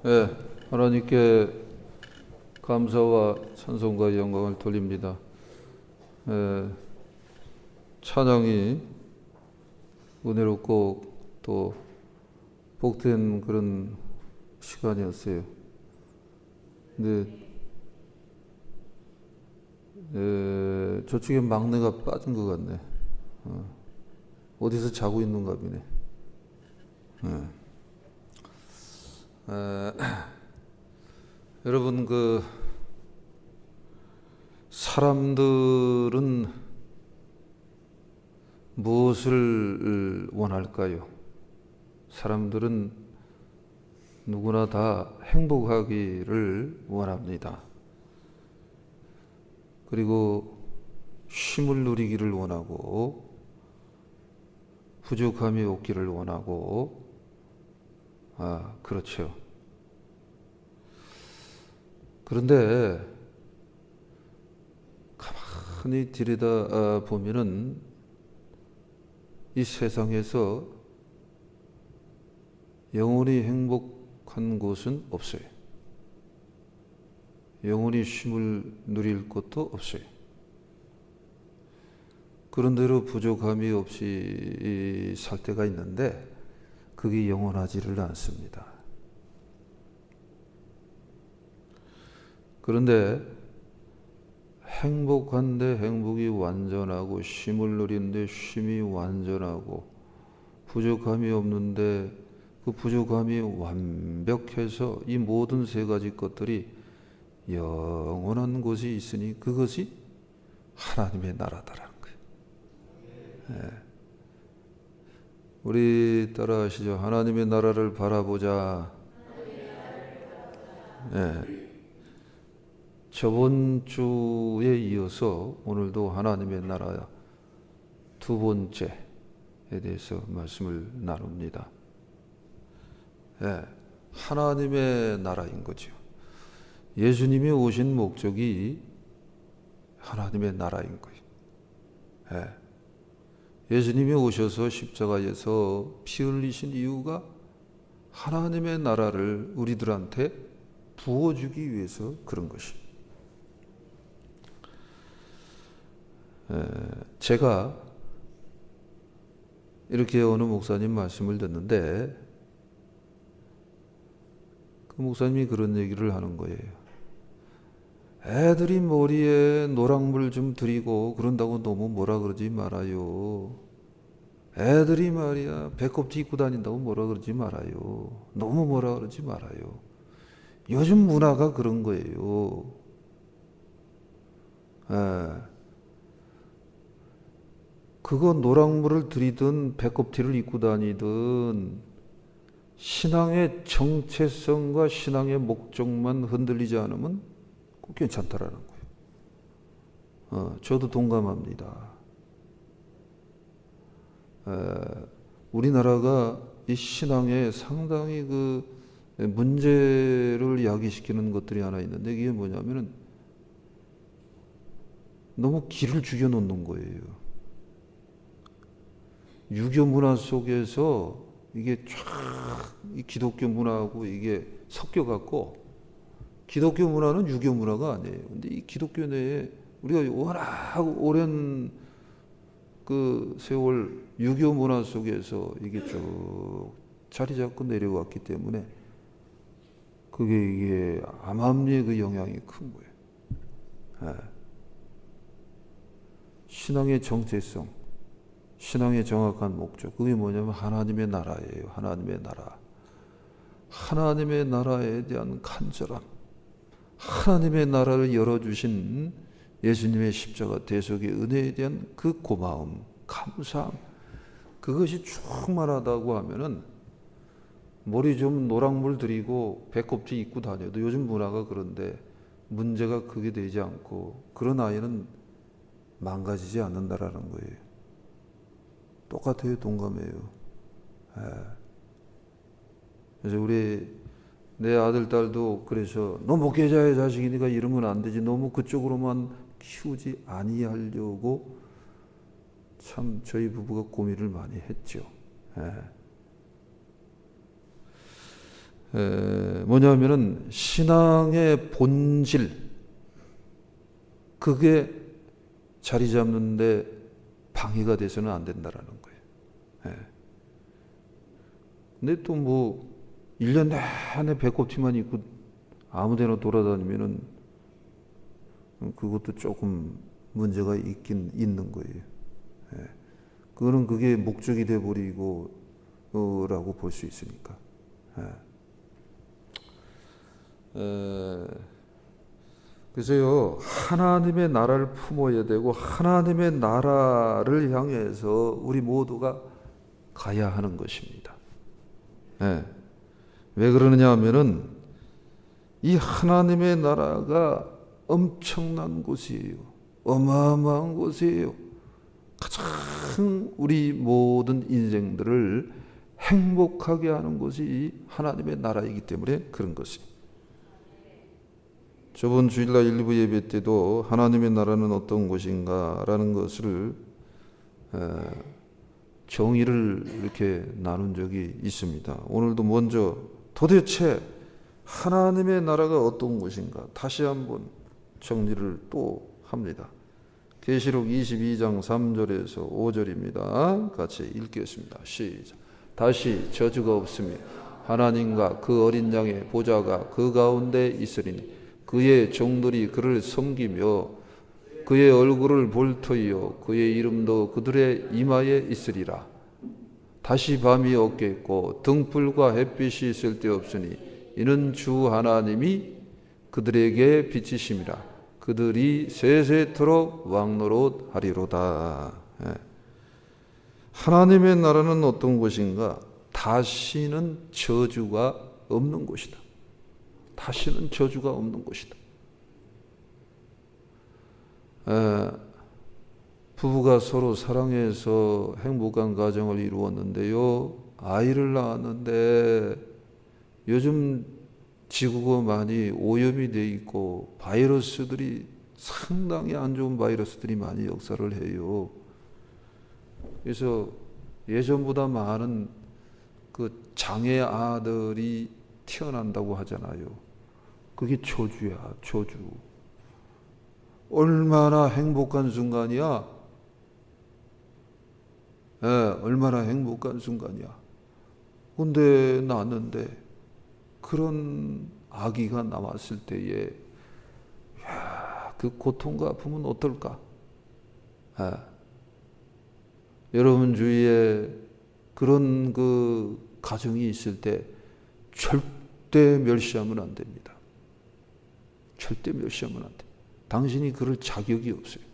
예, 하나님께 감사와 찬송과 영광을 돌립니다. 예, 찬양이 은혜롭고 또 복된 그런 시간이었어요. 근데 저쪽에 막내가 빠진 것 같네. 어디서 자고 있는가 보네. 여러분, 사람들은 무엇을 원할까요? 사람들은 누구나 다 행복하기를 원합니다. 그리고 쉼을 누리기를 원하고 부족함이 없기를 원하고, 그렇죠. 그런데 가만히 들여다 보면은 이 세상에서 영원히 행복한 곳은 없어요. 영원히 쉼을 누릴 것도 없어요. 그런대로 부족함이 없이 살 때가 있는데 그게 영원하지를 않습니다. 그런데 행복한데 행복이 완전하고 쉼을 누리는데 쉼이 완전하고 부족함이 없는데 그 부족함이 완벽해서 이 모든 세 가지 것들이 영원한 곳이 있으니 그것이 하나님의 나라다라는 거예요. 우리 따라 하시죠. 하나님의 나라를 바라보자. 저번 주에 이어서 오늘도 하나님의 나라 두 번째에 대해서 말씀을 나눕니다. 하나님의 나라인 거죠. 예수님이 오신 목적이 하나님의 나라인 거예요. 예수님이 오셔서 십자가에서 피 흘리신 이유가 하나님의 나라를 우리들한테 부어주기 위해서 그런 것입니다. 제가 이렇게 어느 목사님 말씀을 듣는데 그 목사님이 그런 얘기를 하는 거예요. 애들이 머리에 노랑물 좀 들이고 그런다고 너무 뭐라 그러지 말아요. 애들이 말이야 배꼽티 입고 다닌다고 뭐라 그러지 말아요. 너무 뭐라 그러지 말아요. 요즘 문화가 그런 거예요. 그거 노랑물을 들이든 배꼽티를 입고 다니든 신앙의 정체성과 신앙의 목적만 흔들리지 않으면 꼭 괜찮다라는 거예요. 저도 동감합니다. 우리나라가 이 신앙에 상당히 그 문제를 야기시키는 것들이 하나 있는데 이게 뭐냐면은 너무 기를 죽여 놓는 거예요. 유교 문화 속에서 이게 쫙 이 기독교 문화하고 이게 섞여 갖고 기독교 문화는 유교 문화가 아니에요. 근데 이 기독교 내에 우리가 워낙 오랜 그 세월 유교 문화 속에서 이게 쭉 자리 잡고 내려왔기 때문에 이게 암암리의 그 영향이 큰 거예요. 신앙의 정체성, 신앙의 정확한 목적, 그게 뭐냐면 하나님의 나라예요. 하나님의 나라. 하나님의 나라에 대한 간절함, 하나님의 나라를 열어주신 예수님의 십자가 대속의 은혜에 대한 그 고마움, 감사함, 그것이 충만하다고 하면은 머리 좀 노랑물 들이고 배꼽티 입고 다녀도 요즘 문화가 그런데 문제가 크게 되지 않고 그런 아이는 망가지지 않는다라는 거예요. 똑같아요. 동감해요. 그래서 내 아들, 딸도 그래서 너 목회자의 자식이니까 이러면 안 되지. 너무 그쪽으로만 키우지 아니하려고 참 저희 부부가 고민을 많이 했죠. 뭐냐면은 신앙의 본질, 그게 자리 잡는데 방해가 돼서는 안 된다라는 거예요. 근데 또 뭐 1년 내내 배꼽티만 입고 아무데나 돌아다니면은 그것도 조금 문제가 있긴 있는 거예요. 그거는 그게 목적이 돼버리고 라고 볼 수 있으니까. 그래서요, 하나님의 나라를 품어야 되고 하나님의 나라를 향해서 우리 모두가 가야 하는 것입니다. 왜 그러느냐 하면은 이 하나님의 나라가 엄청난 곳이에요. 어마어마한 곳이에요. 가장 우리 모든 인생들을 행복하게 하는 것이 하나님의 나라이기 때문에 그런 것이에요. 저번 주일날 1부 예배 때도 하나님의 나라는 어떤 곳인가 라는 것을 정의를 이렇게 나눈 적이 있습니다. 오늘도 먼저 도대체 하나님의 나라가 어떤 곳인가 다시 한번 정리를 또 합니다. 계시록 22장 3절에서 5절입니다. 같이 읽겠습니다. 시작. 다시 저주가 없으며 하나님과 그 어린 양의 보좌가 그 가운데 있으리니 그의 종들이 그를 섬기며 그의 얼굴을 볼 터이요 그의 이름도 그들의 이마에 있으리라. 다시 밤이 없겠고 등불과 햇빛이 쓸데없으니 이는 주 하나님이 그들에게 비치심이라. 그들이 세세토록 왕노릇하리로다. 하나님의 나라는 어떤 곳인가? 다시는 저주가 없는 곳이다. 다시는 저주가 없는 곳이다. 부부가 서로 사랑해서 행복한 가정을 이루었는데요, 아이를 낳았는데 요즘 지구가 많이 오염이 돼 있고 바이러스들이 상당히 안 좋은 바이러스들이 많이 역사를 해요. 그래서 예전보다 많은 그 장애 아들이 태어난다고 하잖아요. 그게 저주야, 저주. 얼마나 행복한 순간이야. 얼마나 행복한 순간이야. 근데 낳았는데 그런 아기가 나왔을 때에 그 고통과 아픔은 어떨까? 여러분 주위에 그런 그 가정이 있을 때 절대 멸시하면 안 됩니다. 절대 멸시하면 안 돼. 당신이 그럴 자격이 없어요.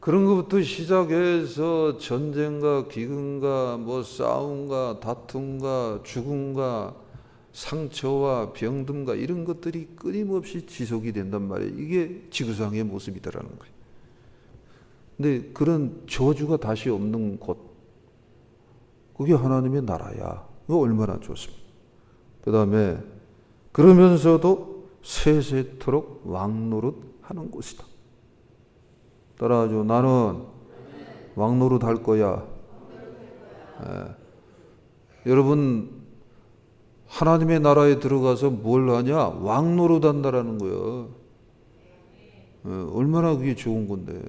그런 것부터 시작해서 전쟁과 기근과 뭐 싸움과 다툼과 죽음과 상처와 병듦과 이런 것들이 끊임없이 지속이 된단 말이에요. 이게 지구상의 모습이다라는 거예요. 근데 그런 저주가 다시 없는 곳, 그게 하나님의 나라야. 그거 얼마나 좋습니까? 그 다음에 그러면서도 세세토록 왕노릇하는 곳이다. 따라하죠. 나는 왕노릇 할 거야. 여러분 하나님의 나라에 들어가서 뭘 하냐? 왕노릇 한다라는 거야. 얼마나 그게 좋은 건데.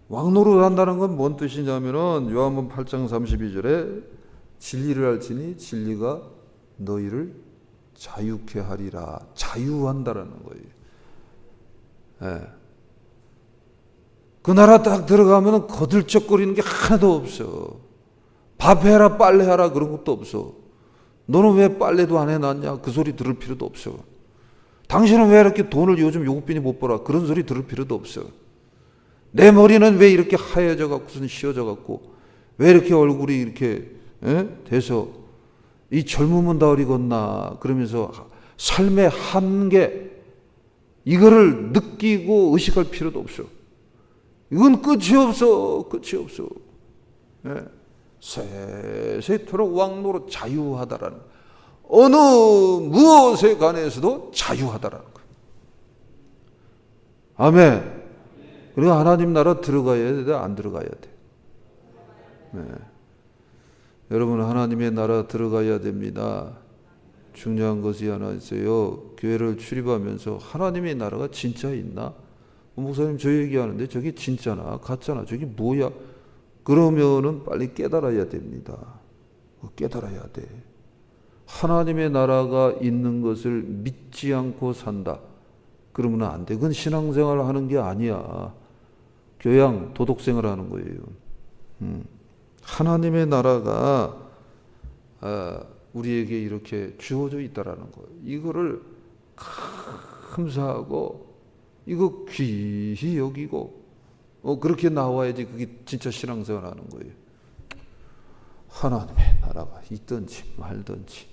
왕노릇 한다는 건 뭔 뜻이냐면은 요한복음 8장 32절에 진리를 알지니 진리가 너희를 자유케 하리라. 자유한다라는 거예요. 그 나라 딱 들어가면 거들쩍거리는 게 하나도 없어. 밥 해라 빨래 하라 그런 것도 없어. 너는 왜 빨래도 안 해놨냐 그 소리 들을 필요도 없어. 당신은 왜 이렇게 돈을 요즘 요국빈이 못 벌어 그런 소리 들을 필요도 없어. 내 머리는 왜 이렇게 하얘져 갖고선 씌어져 갖고 왜 이렇게 얼굴이 이렇게 돼서 이 젊으면 다 어리겠나 그러면서 삶의 한계 이거를 느끼고 의식할 필요도 없어. 이건 끝이 없어. 끝이 없어. 세세토록 왕노릇 자유하다라는 어느 무엇에 관해서도 자유하다라는 거예요. 아멘. 그리고 하나님 나라 들어가야 돼, 안 들어가야 돼? 네. 여러분, 하나님의 나라 들어가야 됩니다. 중요한 것이 하나 있어요. 교회를 출입하면서 하나님의 나라가 진짜 있나? 목사님 저 얘기하는데 저게 진짜나 가짜나 저게 뭐야? 그러면은 빨리 깨달아야 됩니다. 깨달아야 돼. 하나님의 나라가 있는 것을 믿지 않고 산다. 그러면 안 돼. 그건 신앙생활을 하는 게 아니야. 교양, 도덕생활을 하는 거예요. 하나님의 나라가 우리에게 이렇게 주어져 있다라는 거예요. 이거를 감사하고 이거 귀히 여기고 그렇게 나와야지 그게 진짜 신앙생활 하는 거예요. 하나님의 나라가 있든지 말든지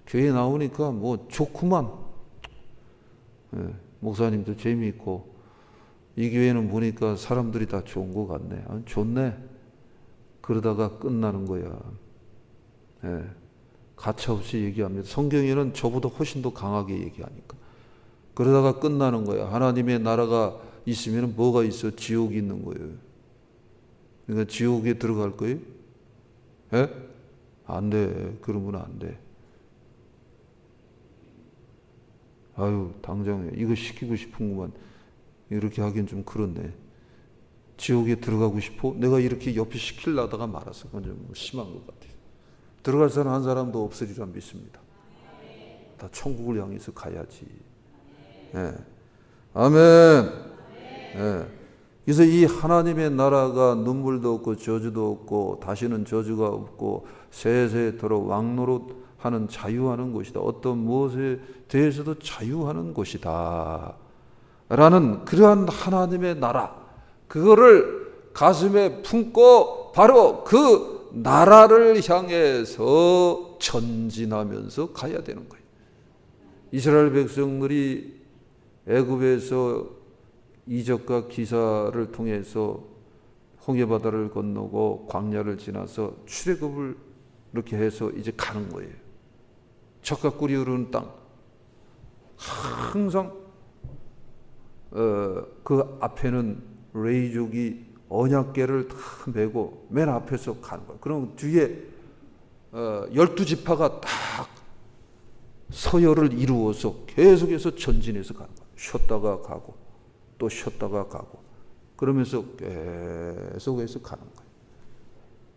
교회 나오니까 뭐 좋구만. 목사님도 재미있고 이 교회는 보니까 사람들이 다 좋은 것 같네. 좋네. 그러다가 끝나는 거야. 가차없이 얘기합니다. 성경에는 저보다 훨씬 더 강하게 얘기하니까. 그러다가 끝나는 거야. 하나님의 나라가 있으면 뭐가 있어? 지옥이 있는 거예요. 그러니까 지옥에 들어갈 거예요? 안 돼. 그러면 안 돼. 아유, 당장 이거 시키고 싶은구만. 이렇게 하긴 좀 그렇네. 지옥에 들어가고 싶어? 내가 이렇게 옆에 시키려다가 말았어. 그건 좀 심한 것 같아요. 들어갈 사람 한 사람도 없으리라 믿습니다. 다 천국을 향해서 가야지. 아멘. 그래서 이 하나님의 나라가 눈물도 없고 저주도 없고 다시는 저주가 없고 세세토록 왕노릇하는 자유하는 곳이다. 어떤 무엇에 대해서도 자유하는 곳이다. 라는 그러한 하나님의 나라, 그거를 가슴에 품고 바로 그 나라를 향해서 전진하면서 가야 되는 거예요. 이스라엘 백성들이 애굽에서 이적과 기사를 통해서 홍해바다를 건너고 광야를 지나서 출애굽을 이렇게 해서 이제 가는 거예요. 젖과 꿀이 흐르는 땅. 항상 그 앞에는 레위족이 언약궤를 다 메고 맨 앞에서 가는 거예요. 그럼 뒤에 12지파가 딱 서열을 이루어서 계속해서 전진해서 가는 거예요. 쉬었다가 가고 또 쉬었다가 가고 그러면서 계속해서 가는 거예요.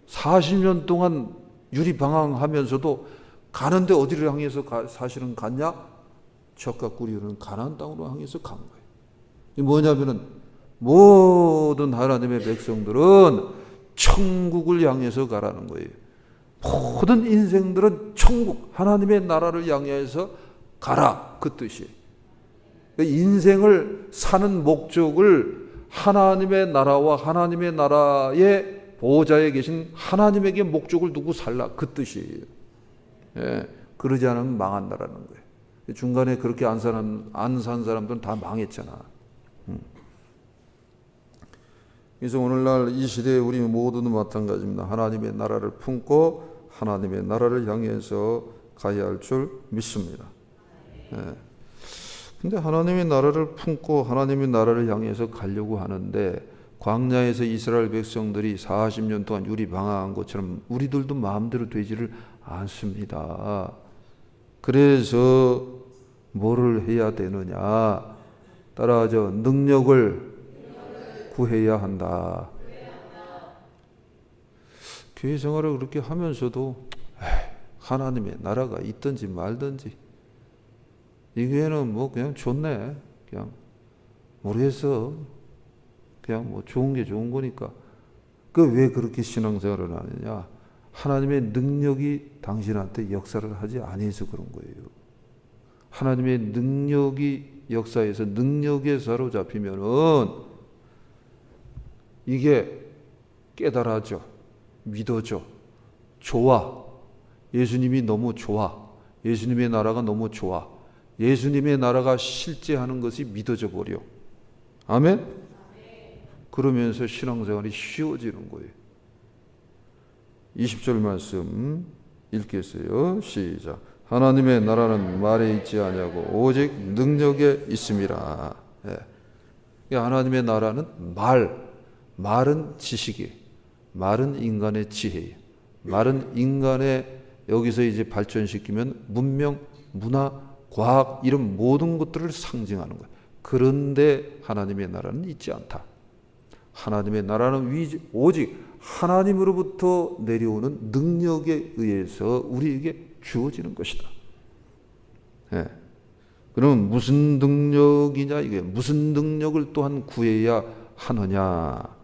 40년 동안 유리방황하면서도 가는데 어디를 향해서 사실은 갔냐? 젖과 꿀이 흐르는 가나안 땅으로 향해서 간 거예요. 이 뭐냐면은 모든 하나님의 백성들은 천국을 향해서 가라는 거예요. 모든 인생들은 천국, 하나님의 나라를 향해서 가라, 그 뜻이에요. 인생을 사는 목적을 하나님의 나라와 하나님의 나라의 보호자에 계신 하나님에게 목적을 두고 살라, 그 뜻이에요. 그러지 않으면 망한다라는 거예요. 중간에 그렇게 안 산 사람들은 다 망했잖아. 그래서 오늘날 이 시대에 우리 모두는 마찬가지입니다. 하나님의 나라를 품고 하나님의 나라를 향해서 가야 할 줄 믿습니다. 근데 하나님의 나라를 품고 하나님의 나라를 향해서 가려고 하는데 광야에서 이스라엘 백성들이 40년 동안 유리방황한 것처럼 우리들도 마음대로 되지를 않습니다. 그래서 뭐를 해야 되느냐? 따라하죠. 능력을 구해야 한다. 교회 생활을 그렇게 하면서도 하나님의 나라가 있든지 말든지 이 교회는 뭐 그냥 좋네. 그냥 모르겠어. 그냥 뭐 좋은 게 좋은 거니까. 그 왜 그렇게 신앙생활을 하느냐? 하나님의 능력이 당신한테 역사를 하지 아니해서 그런 거예요. 하나님의 능력이 역사에서 능력에 사로잡히면은 이게 깨달아져, 믿어져, 좋아. 예수님이 너무 좋아. 예수님의 나라가 너무 좋아. 예수님의 나라가 실제 하는 것이 믿어져 버려. 아멘? 그러면서 신앙생활이 쉬워지는 거예요. 20절 말씀 읽겠어요. 시작. 하나님의 나라는 말에 있지 아니하고 오직 능력에 있음이라. 하나님의 나라는 말은 지식이, 마른 인간의 지혜예요. 마른 인간의 여기서 이제 발전시키면 문명, 문화, 과학 이런 모든 것들을 상징하는 거예요. 그런데 하나님의 나라는 있지 않다. 하나님의 나라는 오직 하나님으로부터 내려오는 능력에 의해서 우리에게 주어지는 것이다. 예. 그럼 무슨 능력이냐 이게 무슨 능력을 또한 구해야 하느냐?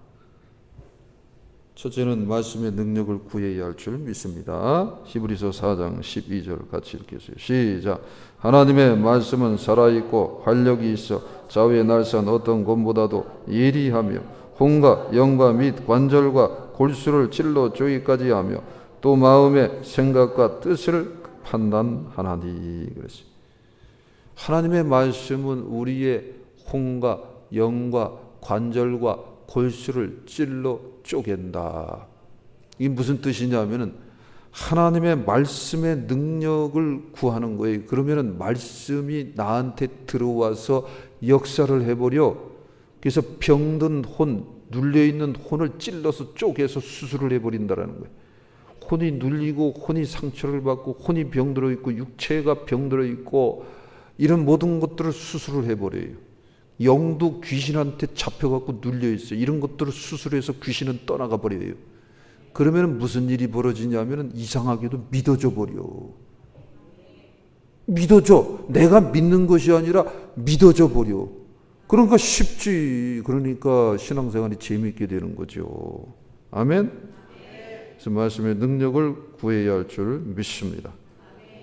첫째는 말씀의 능력을 구해야 할 줄 믿습니다. 히브리서 4장 12절 같이 읽겠어요. 시작. 하나님의 말씀은 살아있고 활력이 있어 좌우에 날선 어떤 검보다도 예리하며 혼과 영과 및 관절과 골수를 찔러 쪼기까지 하며 또 마음의 생각과 뜻을 판단하나니. 그랬어요. 하나님의 말씀은 우리의 혼과 영과 관절과 골수를 찔러 쪼갠다. 이게 무슨 뜻이냐면은 하나님의 말씀의 능력을 구하는 거예요. 그러면은 말씀이 나한테 들어와서 역사를 해버려. 그래서 병든 혼, 눌려있는 혼을 찔러서 쪼개서 수술을 해버린다라는 거예요. 혼이 눌리고 혼이 상처를 받고 혼이 병들어 있고 육체가 병들어 있고 이런 모든 것들을 수술을 해버려요. 영도 귀신한테 잡혀갖고 눌려있어요. 이런 것들을 수술해서 귀신은 떠나가 버려요. 그러면 무슨 일이 벌어지냐면 이상하게도 믿어져 버려. 믿어져. 내가 믿는 것이 아니라 믿어져 버려. 그러니까 쉽지. 그러니까 신앙생활이 재미있게 되는 거죠. 아멘. 그래서 말씀의 능력을 구해야 할 줄 믿습니다.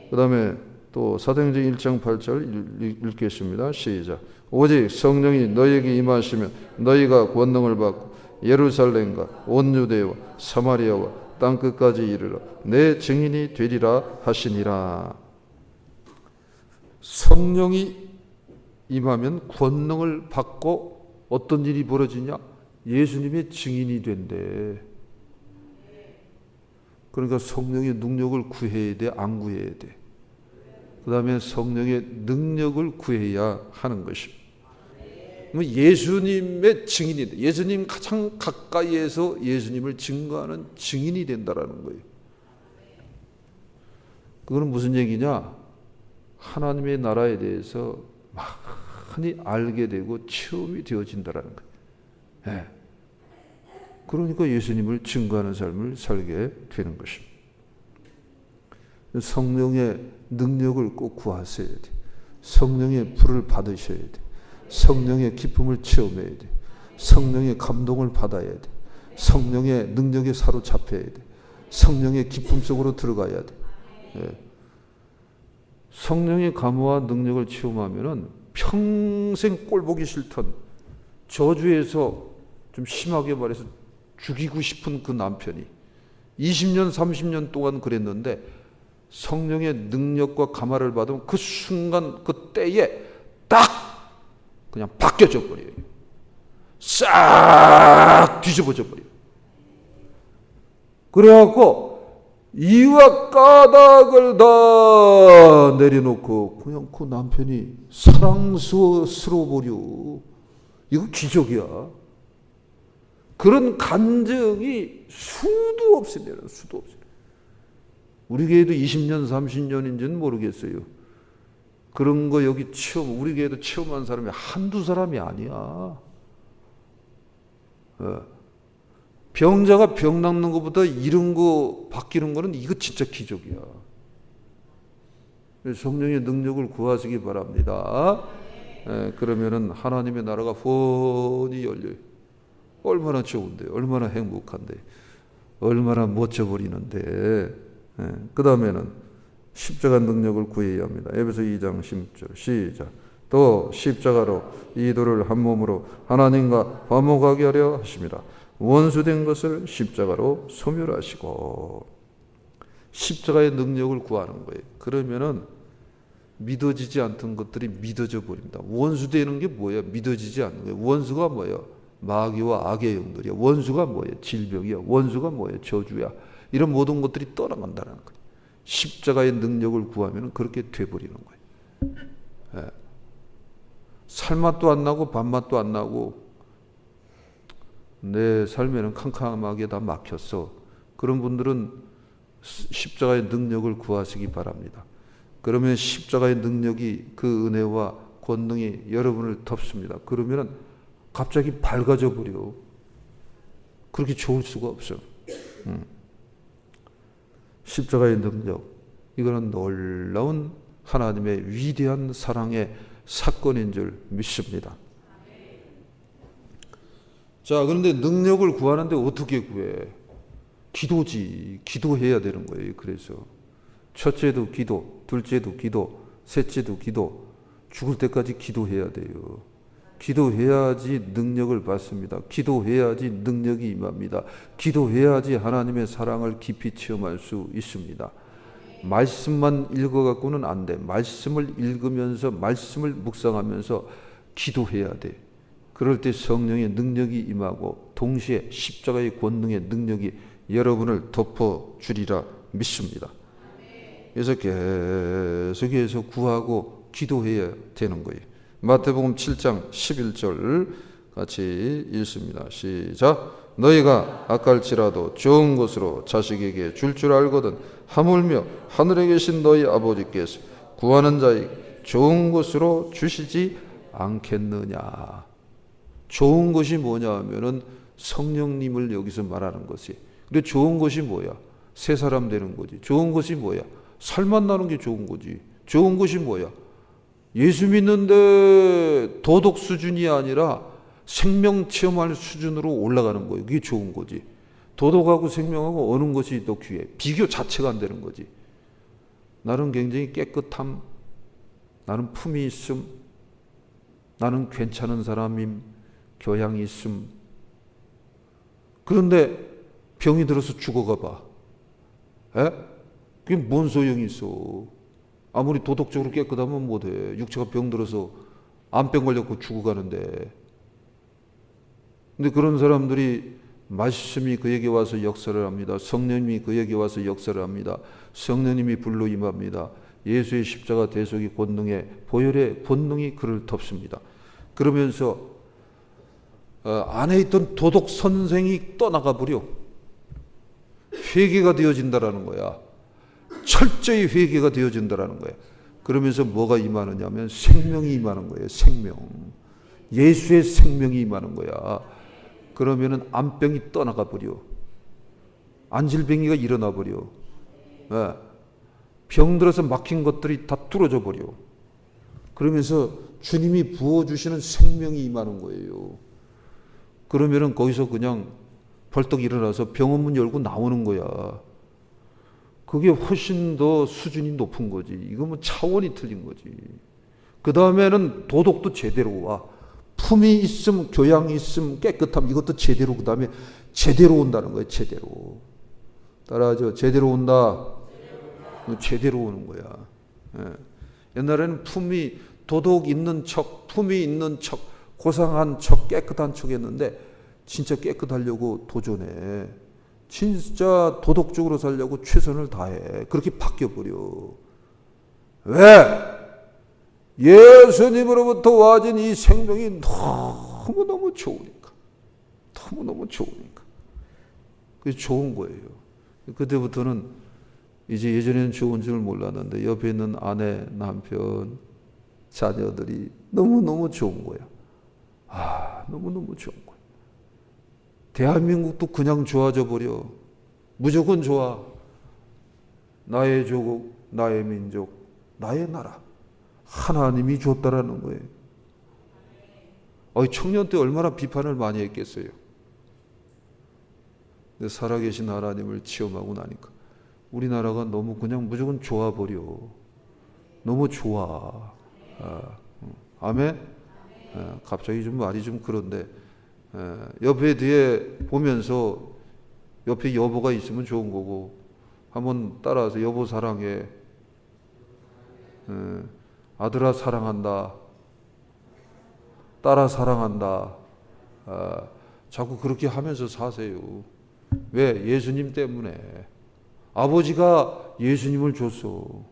그 다음에 또 사도행전 1장 8절 읽겠습니다. 시작. 오직 성령이 너희에게 임하시면 너희가 권능을 받고 예루살렘과 온 유대와 사마리아와 땅끝까지 이르러 내 증인이 되리라 하시니라. 성령이 임하면 권능을 받고 어떤 일이 벌어지냐? 예수님의 증인이 된대. 그러니까 성령의 능력을 구해야 돼, 안 구해야 돼? 그 다음에 성령의 능력을 구해야 하는 것입니다. 예수님의 증인이 돼. 예수님 가장 가까이에서 예수님을 증거하는 증인이 된다라는 거예요. 그거는 무슨 얘기냐? 하나님의 나라에 대해서 많이 알게 되고 체험이 되어진다라는 거예요. 네. 그러니까 예수님을 증거하는 삶을 살게 되는 것입니다. 성령의 능력을 꼭 구하셔야 돼. 성령의 불을 받으셔야 돼. 성령의 기쁨을 체험해야 돼. 성령의 감동을 받아야 돼. 성령의 능력에 사로잡혀야 돼. 성령의 기쁨 속으로 들어가야 돼. 예. 성령의 감화와 능력을 체험하면은 평생 꼴 보기 싫던 저주에서 좀 심하게 말해서 죽이고 싶은 그 남편이 20년, 30년 동안 그랬는데 성령의 능력과 감화를 받으면 그 순간, 그 때에 딱 그냥 바뀌어져 버려요. 싹 뒤집어져 버려요. 그래갖고 이와 까닭을 다 내려놓고 그냥 그 남편이 사랑스러워 버려. 이거 기적이야. 그런 간증이 수도 없습니다. 수도 없어요. 우리 교회도 20년, 30년인지는 모르겠어요. 그런 거 여기 우리 교회도 체험한 사람이 한두 사람이 아니야. 병자가 병 낫는 것보다 이런 거 바뀌는 거는 이거 진짜 기적이야. 성령의 능력을 구하시기 바랍니다. 그러면은 하나님의 나라가 훤히 열려요. 얼마나 좋은데, 얼마나 행복한데, 얼마나 멋져버리는데. 그 다음에는 십자가 능력을 구해야 합니다. 에베소 2장 10절 시작. 또 십자가로 이들을 한 몸으로 하나님과 화목하게 하려 하심이라. 원수된 것을 십자가로 소멸하시고. 십자가의 능력을 구하는 거예요. 그러면은 믿어지지 않던 것들이 믿어져 버립니다. 원수되는 게 뭐예요? 믿어지지 않는 거예요. 원수가 뭐예요? 마귀와 악의 영들이야. 원수가 뭐예요? 질병이야. 원수가 뭐예요? 저주야. 이런 모든 것들이 떠나간다는 거예요. 십자가의 능력을 구하면 그렇게 돼버리는 거예요. 살맛도 안 나고 밥맛도 안 나고 내 삶에는 캄캄하게 다 막혔어. 그런 분들은 십자가의 능력을 구하시기 바랍니다. 그러면 십자가의 능력이 그 은혜와 권능이 여러분을 덮습니다. 그러면 갑자기 밝아져 버려. 그렇게 좋을 수가 없어. 십자가의 능력, 이거는 놀라운 하나님의 위대한 사랑의 사건인 줄 믿습니다. 자, 그런데 능력을 구하는데 어떻게 구해? 기도지. 기도해야 되는 거예요. 그래서 첫째도 기도, 둘째도 기도, 셋째도 기도, 죽을 때까지 기도해야 돼요. 기도해야지 능력을 받습니다. 기도해야지 능력이 임합니다. 기도해야지 하나님의 사랑을 깊이 체험할 수 있습니다. 말씀만 읽어갖고는 안 돼. 말씀을 읽으면서 말씀을 묵상하면서 기도해야 돼. 그럴 때 성령의 능력이 임하고 동시에 십자가의 권능의 능력이 여러분을 덮어주리라 믿습니다. 그래서 계속해서 구하고 기도해야 되는 거예요. 마태복음 7장 11절 같이 읽습니다. 시작. 너희가 아까울지라도 좋은 것으로 자식에게 줄 알거든 하물며 하늘에 계신 너희 아버지께서 구하는 자에게 좋은 것으로 주시지 않겠느냐. 좋은 것이 뭐냐 하면은 성령님을 여기서 말하는 것이. 근데 좋은 것이 뭐야? 새 사람 되는 거지. 좋은 것이 뭐야? 살 만나는 게 좋은 거지. 좋은 것이 뭐야? 예수 믿는데 도덕 수준이 아니라 생명 체험할 수준으로 올라가는 거예요. 그게 좋은 거지. 도덕하고 생명하고 어느 것이 더 귀해? 비교 자체가 안 되는 거지. 나는 굉장히 깨끗함, 나는 품이 있음, 나는 괜찮은 사람임, 교양이 있음. 그런데 병이 들어서 죽어가 봐. 그게 뭔 소용이 있어? 아무리 도덕적으로 깨끗하면 못해. 육체가 병 들어서 암병 걸렸고 죽어가는데. 근데 그런 사람들이 말씀이 그에게 와서 역사를 합니다. 성령님이 그에게 와서 역사를 합니다. 성령님이 불로 임합니다. 예수의 십자가 대속의 권능에 보혈의 권능이 그를 덮습니다. 그러면서 안에 있던 도덕 선생이 떠나가 버려. 회개가 되어진다라는 거야. 철저히 회개가 되어진다라는 거예요. 그러면서 뭐가 임하느냐 하면 생명이 임하는 거예요. 생명. 예수의 생명이 임하는 거야. 그러면은 암병이 떠나가 버려. 안질병이가 일어나 버려. 병 들어서 막힌 것들이 다 뚫어져 버려. 그러면서 주님이 부어주시는 생명이 임하는 거예요. 그러면은 거기서 그냥 벌떡 일어나서 병원 문 열고 나오는 거야. 그게 훨씬 더 수준이 높은 거지. 이거 뭐 차원이 틀린 거지. 그 다음에는 도덕도 제대로 와. 품이 있음, 교양이 있음, 깨끗함, 이것도 제대로, 그 다음에 제대로 온다는 거예요. 제대로. 따라하죠. 제대로 온다. 제대로 오는 거야. 옛날에는 품이, 도덕 있는 척, 품이 있는 척, 고상한 척, 깨끗한 척 했는데 진짜 깨끗하려고 도전해. 진짜 도덕적으로 살려고 최선을 다해. 그렇게 바뀌어버려. 왜? 예수님으로부터 와진 이 생명이 너무너무 좋으니까. 너무너무 좋으니까. 그게 좋은 거예요. 그때부터는 이제 예전에는 좋은 줄 몰랐는데 옆에 있는 아내, 남편, 자녀들이 너무너무 좋은 거야. 너무너무 좋은 거야. 대한민국도 그냥 좋아져 버려. 무조건 좋아. 나의 조국, 나의 민족, 나의 나라. 하나님이 줬다라는 거예요. 청년 때 얼마나 비판을 많이 했겠어요. 근데 살아계신 하나님을 체험하고 나니까 우리나라가 너무 그냥 무조건 좋아 버려. 너무 좋아. 아멘? 갑자기 좀 말이 좀 그런데 옆에 뒤에 보면서 옆에 여보가 있으면 좋은 거고 한번 따라서 여보 사랑해. 아들아 사랑한다. 딸아 사랑한다. 자꾸 그렇게 하면서 사세요. 왜? 예수님 때문에. 아버지가 예수님을 줬어.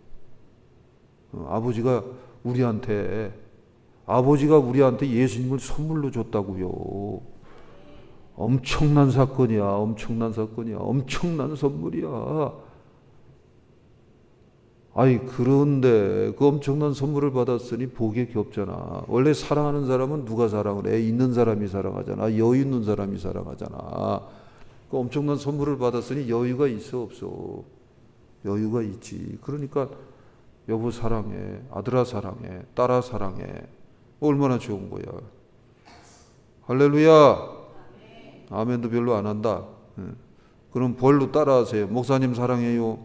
아버지가 우리한테 예수님을 선물로 줬다고요. 엄청난 사건이야. 엄청난 사건이야. 엄청난 선물이야. 아이, 그런데 그 엄청난 선물을 받았으니 복에 겹잖아. 원래 사랑하는 사람은 누가 사랑을 해? 있는 사람이 사랑하잖아. 여유 있는 사람이 사랑하잖아. 그 엄청난 선물을 받았으니 여유가 있어, 없어? 여유가 있지. 그러니까 여보 사랑해, 아들아 사랑해, 딸아 사랑해. 얼마나 좋은 거야. 할렐루야. 아멘도 별로 안 한다. 그럼 벌로 따라하세요. 목사님 사랑해요.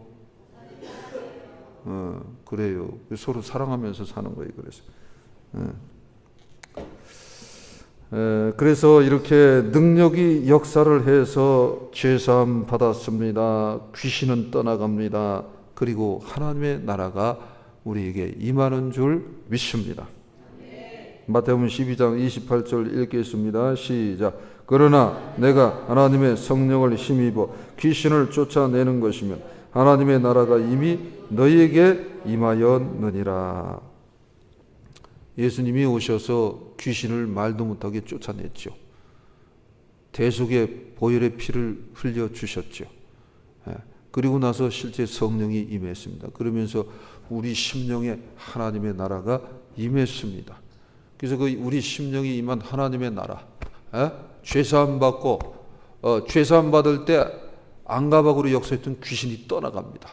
그래요. 서로 사랑하면서 사는 거예요. 그래서 이렇게 능력이 역사를 해서 죄사함 받았습니다. 귀신은 떠나갑니다. 그리고 하나님의 나라가 우리에게 임하는 줄 믿습니다. 마태복음 12장 28절 읽겠습니다. 시작. 그러나 내가 하나님의 성령을 힘입어 귀신을 쫓아내는 것이면 하나님의 나라가 이미 너희에게 임하였느니라. 예수님이 오셔서 귀신을 말도 못하게 쫓아냈죠. 대속의 보혈의 피를 흘려주셨죠. 그리고 나서 실제 성령이 임했습니다. 그러면서 우리 심령에 하나님의 나라가 임했습니다. 그래서 그 우리 심령이 임한 하나님의 나라, 죄사함 받고 죄사함 받을 때 안가박으로 역사했던 귀신이 떠나갑니다.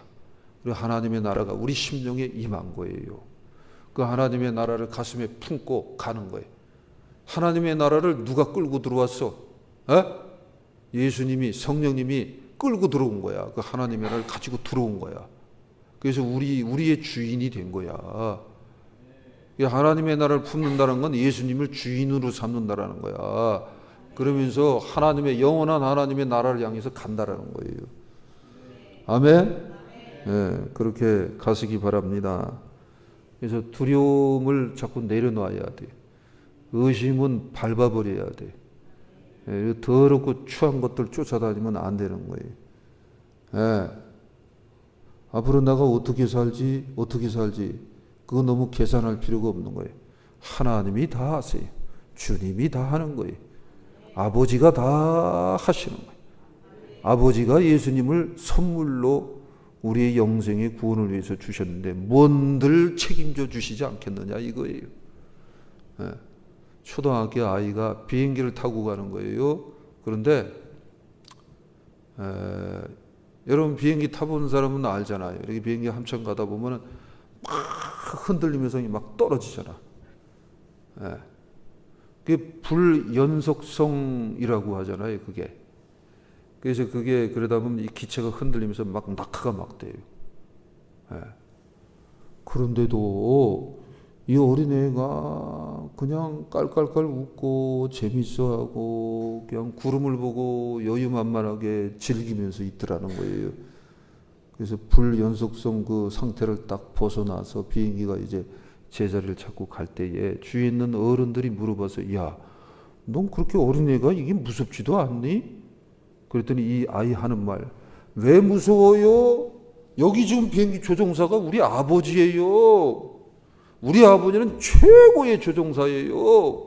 그리고 하나님의 나라가 우리 심령에 임한 거예요. 그 하나님의 나라를 가슴에 품고 가는 거예요. 하나님의 나라를 누가 끌고 들어왔어? 예수님이, 성령님이 끌고 들어온 거야. 그 하나님의 나라를 가지고 들어온 거야. 그래서 우리의 주인이 된 거야. 하나님의 나라를 품는다는 건 예수님을 주인으로 삼는다라는 거야. 그러면서 하나님의 영원한 하나님의 나라를 향해서 간다라는 거예요. 아멘. 네, 그렇게 가시기 바랍니다. 그래서 두려움을 자꾸 내려놔야 돼. 의심은 밟아버려야 돼. 네, 더럽고 추한 것들 쫓아다니면 안 되는 거예요. 네. 앞으로 내가 어떻게 살지? 그거 너무 계산할 필요가 없는 거예요. 하나님이 다 하세요. 주님이 다 하는 거예요. 아버지가 다 하시는 거예요. 아버지가 예수님을 선물로 우리의 영생의 구원을 위해서 주셨는데 뭔들 책임져 주시지 않겠느냐 이거예요. 초등학교 아이가 비행기를 타고 가는 거예요. 그런데 여러분 비행기 타본 사람은 알잖아요. 이렇게 비행기 한참 가다 보면은 막 흔들리면서 막 떨어지잖아. 그게 불연속성이라고 하잖아요. 그게. 그래서 그게 그러다 보면 이 기체가 흔들리면서 막 낙하가 막 돼요. 그런데도 이 어린애가 그냥 깔깔깔 웃고 재밌어하고 그냥 구름을 보고 여유만만하게 즐기면서 있더라는 거예요. 그래서 불연속성 그 상태를 딱 벗어나서 비행기가 이제 제자리를 찾고 갈 때에 주위에 있는 어른들이 물어봐서 야, 넌 그렇게 어린애가 이게 무섭지도 않니? 그랬더니 이 아이 하는 말, 왜 무서워요? 여기 지금 비행기 조종사가 우리 아버지예요. 우리 아버지는 최고의 조종사예요.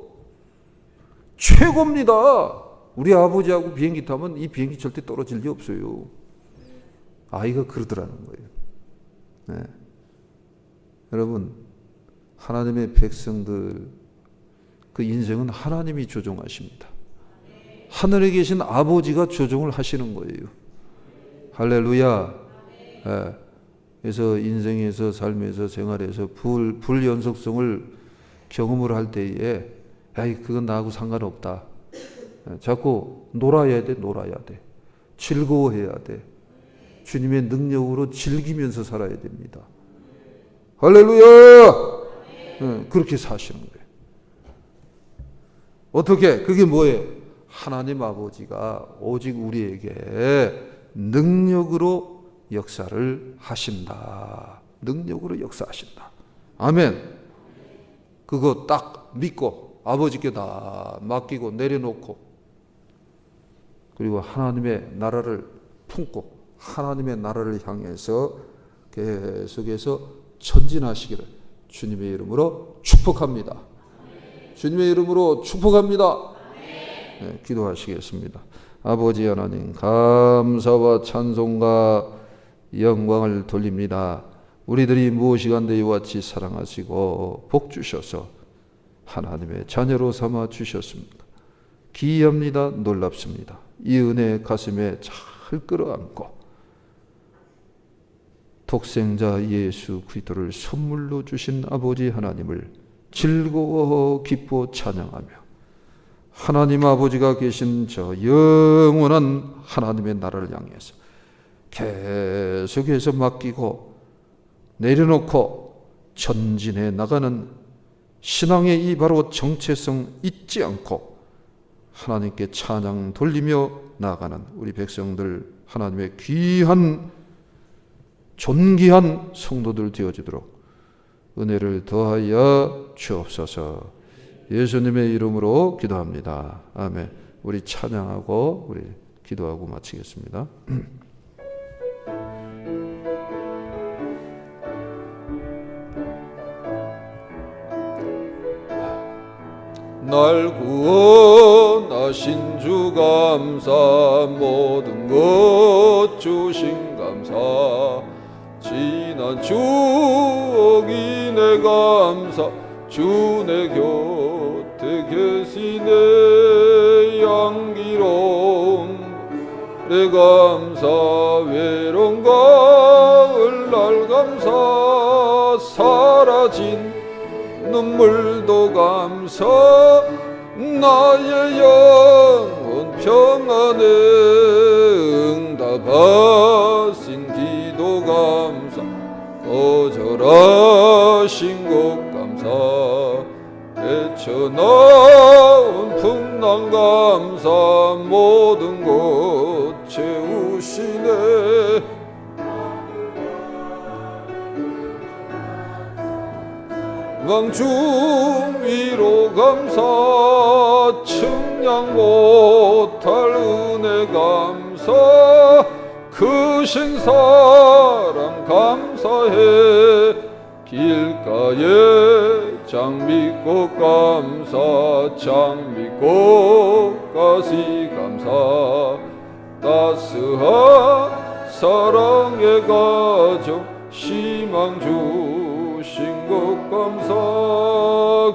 최고입니다. 우리 아버지하고 비행기 타면 이 비행기 절대 떨어질 리 없어요. 아이가 그러더라는 거예요. 네. 여러분, 하나님의 백성들 그 인생은 하나님이 조종하십니다. 하늘에 계신 아버지가 조종을 하시는 거예요. 할렐루야. 네. 그래서 인생에서 삶에서 생활에서 불연속성을 경험을 할 때에 에이 그건 나하고 상관없다. 자꾸 놀아야 돼. 즐거워해야 돼. 주님의 능력으로 즐기면서 살아야 됩니다. 할렐루야. 그렇게 사시는 거예요. 어떻게? 그게 뭐예요? 하나님 아버지가 오직 우리에게 능력으로 역사를 하신다. 능력으로 역사하신다. 아멘. 그거 딱 믿고 아버지께 다 맡기고 내려놓고 그리고 하나님의 나라를 품고 하나님의 나라를 향해서 계속해서 전진하시기를 주님의 이름으로 축복합니다. 주님의 이름으로 축복합니다. 기도하시겠습니다. 아버지 하나님, 감사와 찬송과 영광을 돌립니다. 우리들이 무엇이간데 이와 같이 사랑하시고 복 주셔서 하나님의 자녀로 삼아 주셨습니다. 기이합니다. 놀랍습니다. 이 은혜 가슴에 잘 끌어안고 독생자 예수 그리스도를 선물로 주신 아버지 하나님을 즐거워 기뻐 찬양하며 하나님 아버지가 계신 저 영원한 하나님의 나라를 향해서 계속해서 맡기고 내려놓고 전진해 나가는 신앙의 이 바로 정체성 잊지 않고 하나님께 찬양 돌리며 나아가는 우리 백성들, 하나님의 귀한 존귀한 성도들 되어지도록 은혜를 더하여 주옵소서. 예수님의 이름으로 기도합니다. 아멘. 우리 찬양하고 우리 기도하고 마치겠습니다. 날 구원하신 주 감사, 모든 것 주신 감사, 지난 추억이 내 감사, 주 내 곁에 계시네 향기로운 내 감사, 외로운 가을날 감사, 사라진 눈물도 감사, 나의 영혼 평안에 응답하신 기도 감사, 거절하신 것 감사, 헤쳐나온 풍랑 감사, 모든 것 채우시네 왕중 위로 감사, 측량 못할 은혜 감사, 크신 사랑 감사해, 길가에 장미꽃 감사, 장미꽃가시 감사, 따스한 사랑의 가정 희망 주신 것 감사,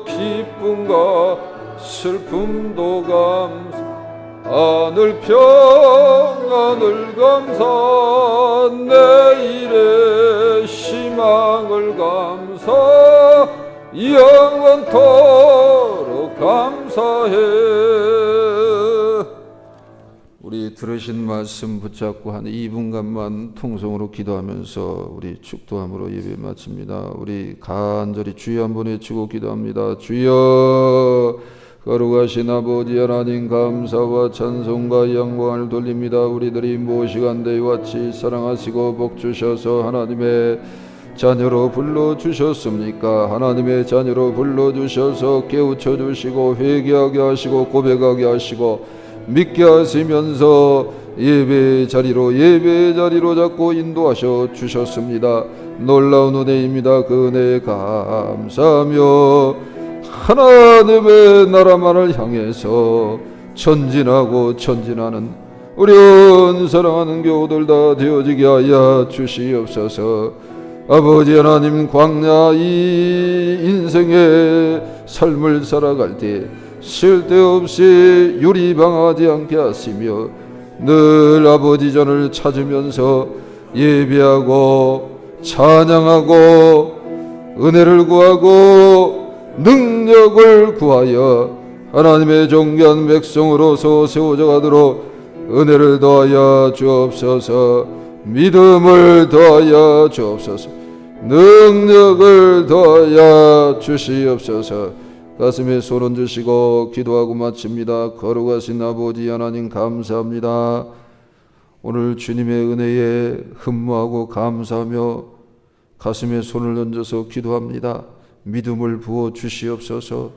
기쁨과 슬픔도 감사, 하늘 평안을 감사, 내일의 희망을 감사, 영원토록 감사해. 우리 들으신 말씀 붙잡고 한 2분간만 통성으로 기도하면서 우리 축도함으로 예배 마칩니다. 우리 간절히 주여 한번 외치고 기도합니다. 주여, 거룩하신 아버지 하나님, 감사와 찬송과 영광을 돌립니다. 우리들이 무엇이간데 이와 같이 사랑하시고 복 주셔서 하나님의 자녀로 불러주셨습니까? 하나님의 자녀로 불러주셔서 깨우쳐 주시고 회개하게 하시고 고백하게 하시고 믿게 하시면서 예배 자리로 자꾸 인도하셔 주셨습니다. 놀라운 은혜입니다. 그 은혜에 감사하며 하나님의 나라만을 향해서 전진하고 전진하는 우리 온 사랑하는 교우들 다 되어지게 하여 주시옵소서. 아버지 하나님, 광야 이 인생의 삶을 살아갈 때 쓸데없이 유리방하지 않게 하시며 늘 아버지 전을 찾으면서 예배하고 찬양하고 은혜를 구하고 능력을 구하여 하나님의 존귀한 백성으로서 세워져 가도록 은혜를 더하여 주옵소서. 믿음을 더하여 주옵소서. 능력을 더하여 주시옵소서. 가슴에 손 얹으시고 기도하고 마칩니다. 거룩하신 아버지 하나님, 감사합니다. 오늘 주님의 은혜에 흠모하고 감사하며 가슴에 손을 얹어서 기도합니다. 믿음을 부어 주시옵소서.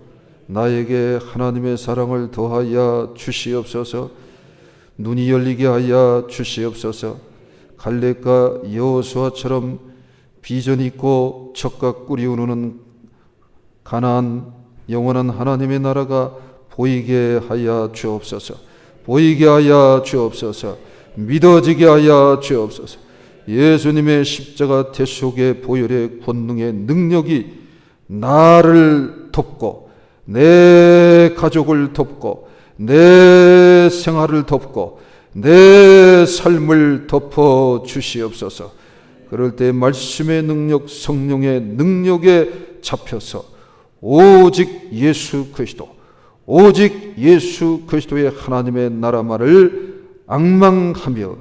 나에게 하나님의 사랑을 더하여 주시옵소서. 눈이 열리게 하여 주시옵소서. 갈렙과 여호수아처럼 비전 있고 적과 꿀이 우르는 가나안 영원한 하나님의 나라가 보이게 하여 주옵소서. 보이게 하여 주옵소서. 믿어지게 하여 주옵소서. 예수님의 십자가 대속의 보혈의 권능의 능력이 나를 돕고 내 가족을 돕고 내 생활을 돕고 내 삶을 덮어 주시옵소서. 그럴 때 말씀의 능력, 성령의 능력에 잡혀서 오직 예수 그리스도, 오직 예수 그리스도의 하나님의 나라만을 앙망하며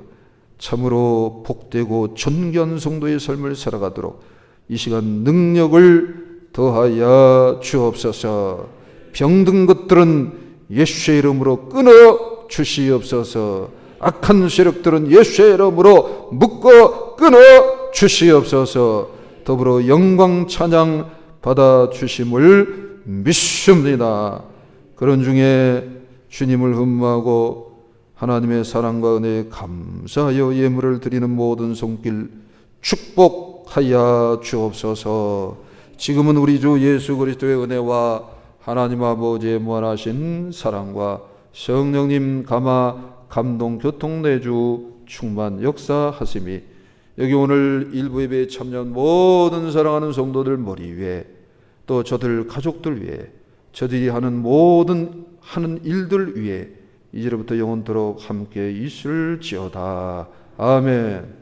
참으로 복되고 존귀한 성도의 삶을 살아가도록 이 시간 능력을 더하여 주옵소서. 병든 것들은 예수의 이름으로 끊어 주시옵소서. 악한 세력들은 예수의 이름으로 묶어 끊어 주시옵소서. 더불어 영광 찬양 받아 주심을 믿습니다. 그런 중에 주님을 흠모하고 하나님의 사랑과 은혜에 감사하여 예물을 드리는 모든 손길 축복하여 주옵소서. 지금은 우리 주 예수 그리스도의 은혜와 하나님 아버지의 무한하신 사랑과 성령님 감화 감동 교통 내주 충만 역사하심이 여기 오늘 일부 예배에 참여한 모든 사랑하는 성도들 머리 위에 또 저들 가족들 위에 저들이 하는 모든 하는 일들 위에 이제부터 영원토록 함께 있을지어다. 아멘.